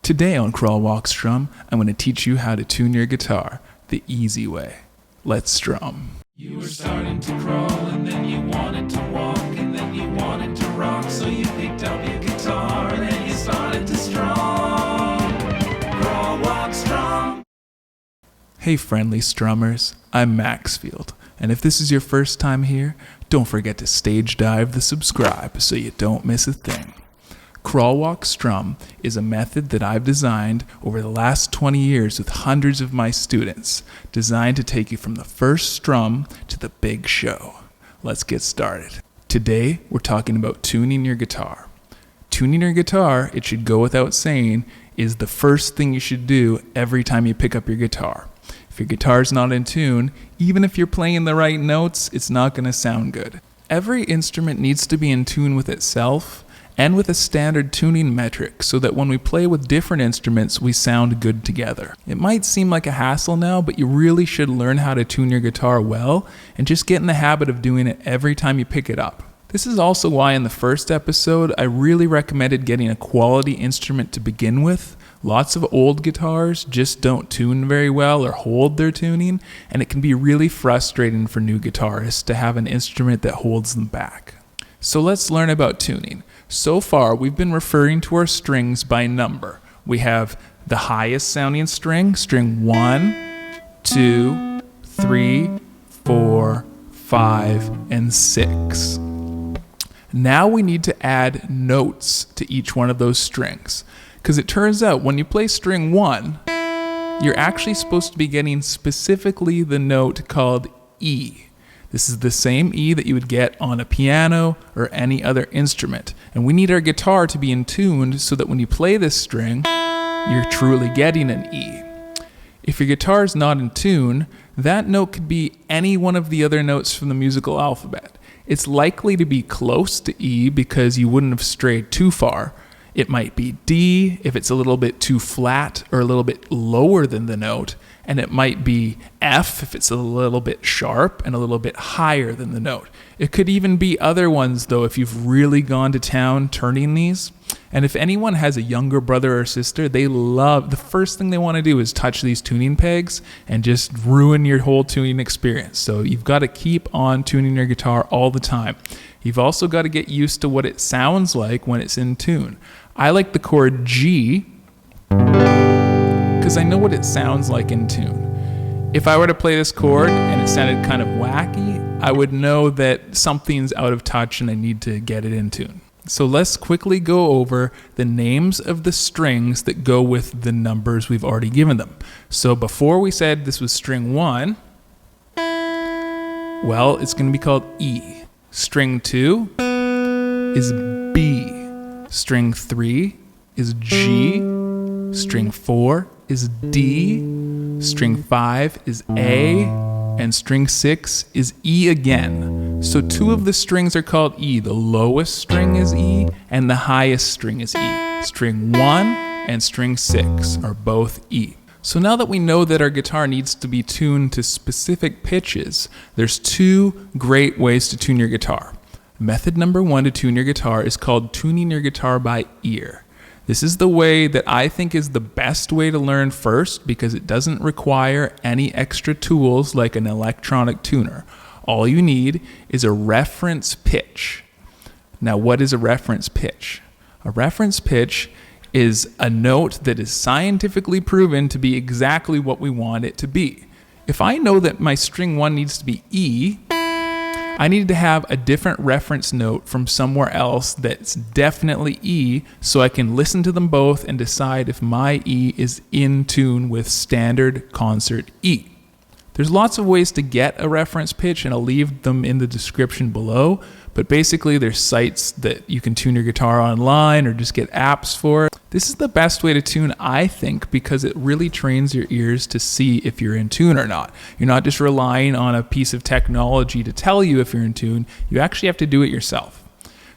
Today on Crawl, Walk, Strum, I'm going to teach you how to tune your guitar the easy way. Let's strum. You were starting to crawl and then you wanted to walk and then you wanted to rock, so you picked up your guitar and then you started to strum. Crawl, walk, strum. Hey friendly strummers, I'm MAXXFIELD, and if this is your first time here, don't forget to stage dive the subscribe so you don't miss a thing. Crawl, Walk, Strum is a method that I've designed over the last 20 years with hundreds of my students, designed to take you from the first strum to the big show. Let's get started. Today, we're talking about tuning your guitar. Tuning your guitar, it should go without saying, is the first thing you should do every time you pick up your guitar. If your guitar's not in tune, even if you're playing the right notes, it's not going to sound good. Every instrument needs to be in tune with itself and with a standard tuning metric so that when we play with different instruments, we sound good together. It might seem like a hassle now, but you really should learn how to tune your guitar well and just get in the habit of doing it every time you pick it up. This is also why in the first episode, I really recommended getting a quality instrument to begin with. Lots of old guitars just don't tune very well or hold their tuning, and it can be really frustrating for new guitarists to have an instrument that holds them back. So let's learn about tuning. So far, we've been referring to our strings by number. We have the highest sounding string, string 1, 2, 3, 4, 5, and 6. Now we need to add notes to each one of those strings. Because it turns out when you play string 1, you're actually supposed to be getting specifically the note called E. This is the same E that you would get on a piano or any other instrument. And we need our guitar to be in tune so that when you play this string, you're truly getting an E. If your guitar is not in tune, that note could be any one of the other notes from the musical alphabet. It's likely to be close to E because you wouldn't have strayed too far. It might be D if it's a little bit too flat or a little bit lower than the note, and it might be F if it's a little bit sharp and a little bit higher than the note. It could even be other ones, though, if you've really gone to town turning these. And if anyone has a younger brother or sister, the first thing they want to do is touch these tuning pegs and just ruin your whole tuning experience. So you've got to keep on tuning your guitar all the time. You've also got to get used to what it sounds like when it's in tune. I like the chord G because I know what it sounds like in tune. If I were to play this chord and it sounded kind of wacky, I would know that something's out of touch and I need to get it in tune. So let's quickly go over the names of the strings that go with the numbers we've already given them. So before we said this was string 1, well, it's going to be called E. String 2 is B. String 3 is G. String 4 is D. String 5 is A. And string 6 is E again. So two of the strings are called E. The lowest string is E, and the highest string is E. String 1 and string 6 are both E. So now that we know that our guitar needs to be tuned to specific pitches, there's two great ways to tune your guitar. Method number 1 to tune your guitar is called tuning your guitar by ear. This is the way that I think is the best way to learn first because it doesn't require any extra tools like an electronic tuner. All you need is a reference pitch. Now, what is a reference pitch? A reference pitch is a note that is scientifically proven to be exactly what we want it to be. If I know that my string 1 needs to be E, I need to have a different reference note from somewhere else that's definitely E so I can listen to them both and decide if my E is in tune with standard concert E. There's lots of ways to get a reference pitch, and I'll leave them in the description below. But basically, there's sites that you can tune your guitar online or just get apps for it. This is the best way to tune, I think, because it really trains your ears to see if you're in tune or not. You're not just relying on a piece of technology to tell you if you're in tune. You actually have to do it yourself.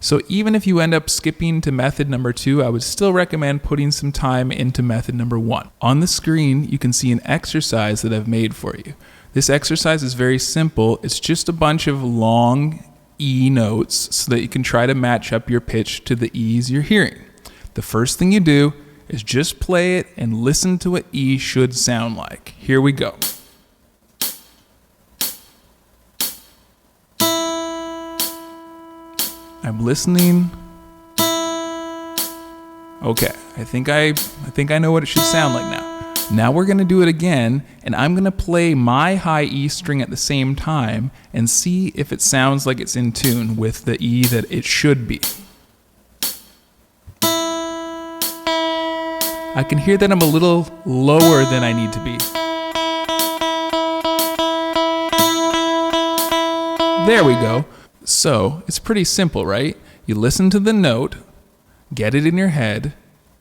So even if you end up skipping to method number 2, I would still recommend putting some time into method number 1. On the screen, you can see an exercise that I've made for you. This exercise is very simple. It's just a bunch of long E notes so that you can try to match up your pitch to the E's you're hearing. The first thing you do is just play it and listen to what E should sound like. Here we go. I'm listening. Okay, I think I know what it should sound like now. Now we're going to do it again, and I'm going to play my high E string at the same time and see if it sounds like it's in tune with the E that it should be. I can hear that I'm a little lower than I need to be. There we go. So, it's pretty simple, right? You listen to the note, get it in your head,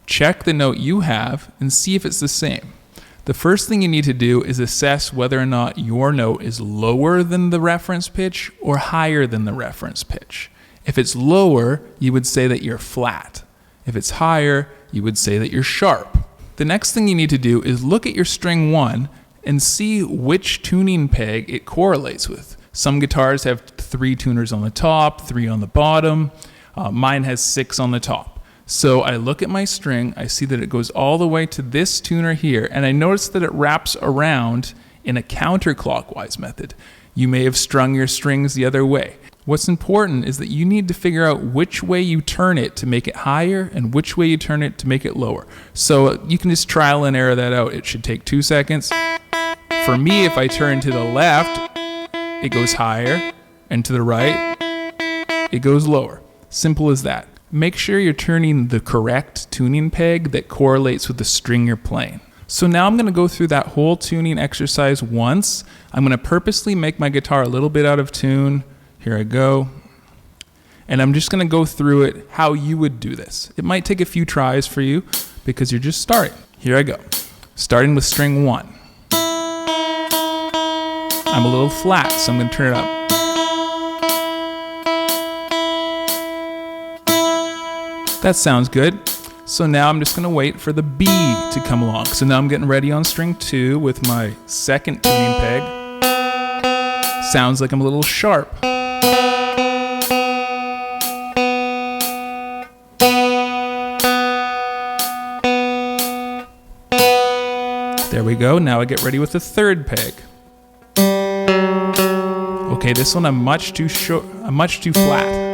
check the note you have, and see if it's the same. The first thing you need to do is assess whether or not your note is lower than the reference pitch or higher than the reference pitch. If it's lower, you would say that you're flat. If it's higher, you would say that you're sharp. The next thing you need to do is look at your string 1 and see which tuning peg it correlates with. Some guitars have 3 tuners on the top, 3 on the bottom. Mine has 6 on the top. So I look at my string, I see that it goes all the way to this tuner here, and I notice that it wraps around in a counterclockwise method. You may have strung your strings the other way. What's important is that you need to figure out which way you turn it to make it higher and which way you turn it to make it lower. So you can just trial and error that out. It should take 2 seconds. For me, if I turn to the left, it goes higher, and to the right, it goes lower. Simple as that. Make sure you're turning the correct tuning peg that correlates with the string you're playing. So now I'm going to go through that whole tuning exercise once. I'm going to purposely make my guitar a little bit out of tune. Here I go. And I'm just going to go through it how you would do this. It might take a few tries for you because you're just starting. Here I go. Starting with string 1. I'm a little flat, so I'm going to turn it up. That sounds good. So now I'm just going to wait for the B to come along. So now I'm getting ready on string 2 with my second tuning peg. Sounds like I'm a little sharp. There we go. Now I get ready with the third peg. Okay, this one I'm much too short. I'm much too flat.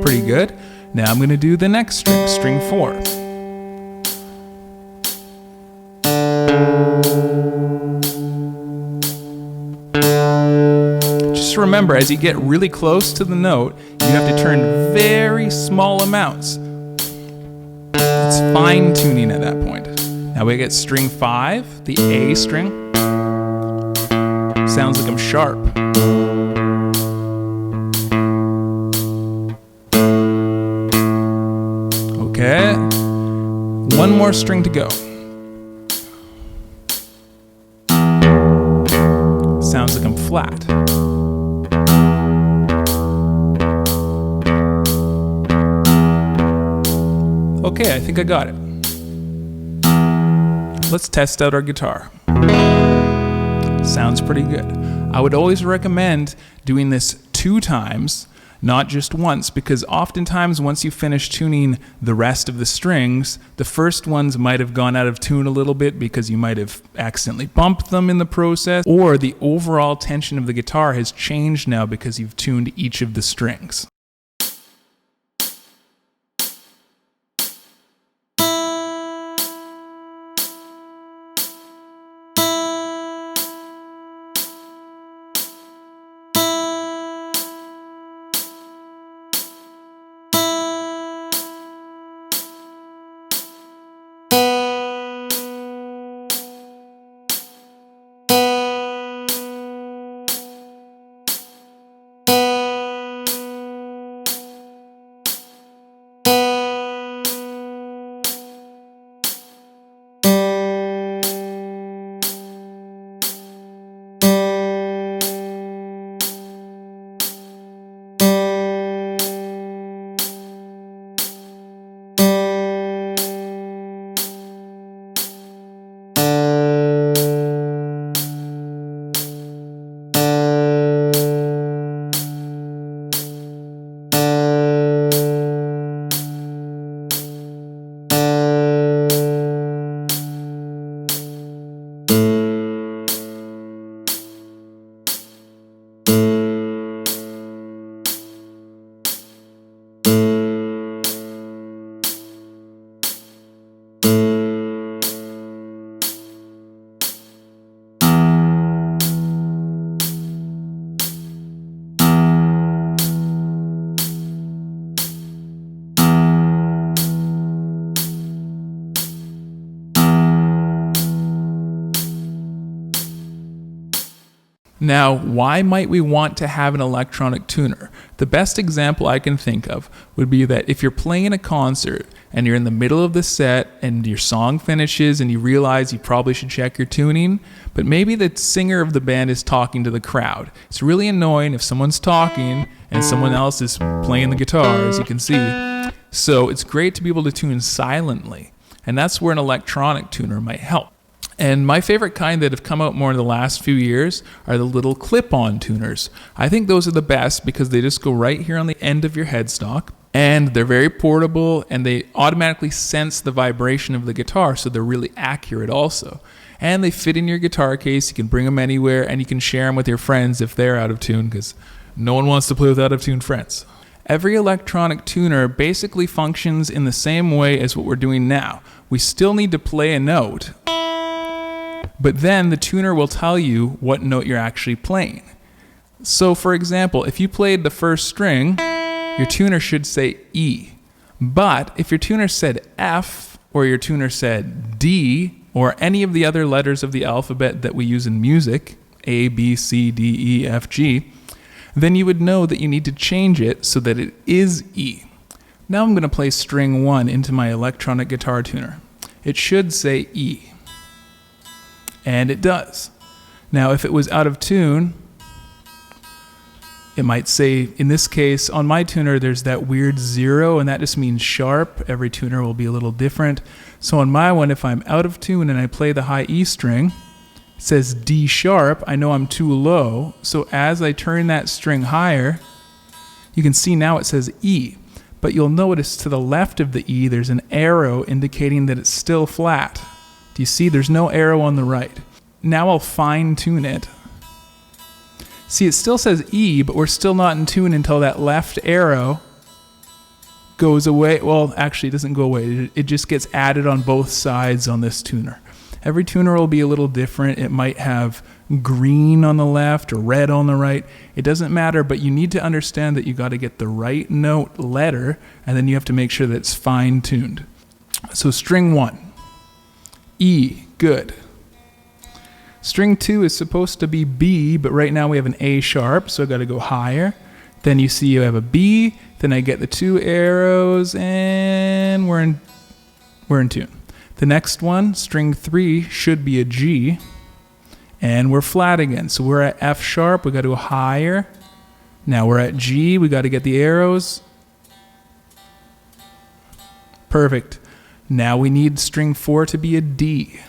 Pretty good. Now I'm going to do the next string, string 4. Just remember, as you get really close to the note, you have to turn very small amounts. It's fine tuning at that point. Now we get string 5, the A string. Sounds like I'm sharp. Okay, one more string to go. Sounds like I'm flat. Okay, I think I got it. Let's test out our guitar. Sounds pretty good. I would always recommend doing this 2 times, not just once, because oftentimes once you finish tuning the rest of the strings, the first ones might have gone out of tune a little bit because you might have accidentally bumped them in the process, or the overall tension of the guitar has changed now because you've tuned each of the strings. Now, why might we want to have an electronic tuner? The best example I can think of would be that if you're playing a concert and you're in the middle of the set and your song finishes and you realize you probably should check your tuning, but maybe the singer of the band is talking to the crowd. It's really annoying if someone's talking and someone else is playing the guitar, as you can see. So it's great to be able to tune silently, and that's where an electronic tuner might help. And my favorite kind that have come out more in the last few years are the little clip-on tuners. I think those are the best because they just go right here on the end of your headstock, and they're very portable, and they automatically sense the vibration of the guitar, so they're really accurate also. And they fit in your guitar case. You can bring them anywhere, and you can share them with your friends if they're out of tune, because no one wants to play with out-of-tune friends. Every electronic tuner basically functions in the same way as what we're doing now. We still need to play a note, but then the tuner will tell you what note you're actually playing. So for example, if you played the first string, your tuner should say E. But if your tuner said F, or your tuner said D, or any of the other letters of the alphabet that we use in music, A, B, C, D, E, F, G, then you would know that you need to change it so that it is E. Now I'm going to play string 1 into my electronic guitar tuner. It should say E. And it does. Now, if it was out of tune, it might say, in this case, on my tuner, there's that weird 0, and that just means sharp. Every tuner will be a little different. So on my one, if I'm out of tune and I play the high E string, it says D sharp. I know I'm too low. So as I turn that string higher, you can see now it says E. But you'll notice to the left of the E, there's an arrow indicating that it's still flat. Do you see? There's no arrow on the right. Now I'll fine tune it. See, it still says E, but we're still not in tune until that left arrow goes away. Well, actually, it doesn't go away. It just gets added on both sides on this tuner. Every tuner will be a little different. It might have green on the left or red on the right. It doesn't matter, but you need to understand that you got to get the right note letter, and then you have to make sure that it's fine tuned. So string 1. E, good. String 2 is supposed to be B, but right now we have an A sharp, so I got to go higher. Then you see you have a B, then I get the 2 arrows, and we're in tune. The next one, string 3, should be a G, and we're flat again. So we're at F sharp, we got to go higher. Now we're at G, we got to get the arrows. Perfect. Now we need string 4 to be a D.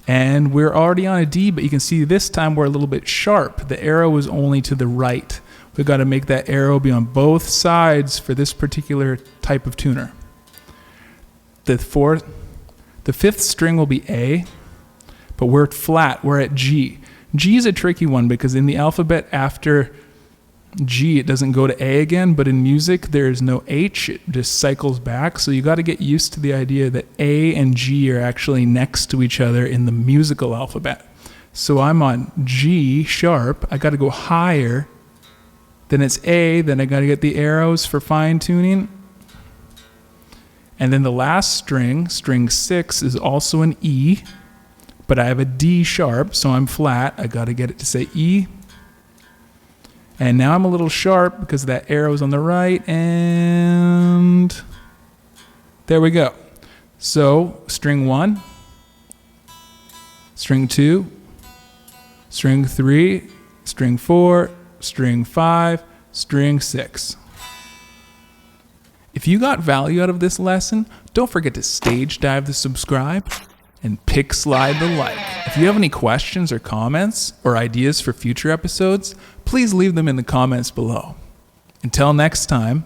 And we're already on a D, but you can see this time we're a little bit sharp. The arrow is only to the right. We've got to make that arrow be on both sides for this particular type of tuner. The 5th string will be A, but we're flat. We're at G. G is a tricky one because in the alphabet after G, it doesn't go to A again, but in music, there's no H. It just cycles back. So you got to get used to the idea that A and G are actually next to each other in the musical alphabet. So I'm on G sharp. I got to go higher. Then it's A. Then I got to get the arrows for fine tuning. And then the last string, string 6, is also an E, but I have a D sharp, so I'm flat. I got to get it to say E. And now I'm a little sharp because that arrow's on the right, and there we go. So string 1, string 2, string 3, string 4, string 5, string 6. If you got value out of this lesson, don't forget to stage dive the subscribe and pick slide the like. If you have any questions or comments or ideas for future episodes, please leave them in the comments below. Until next time.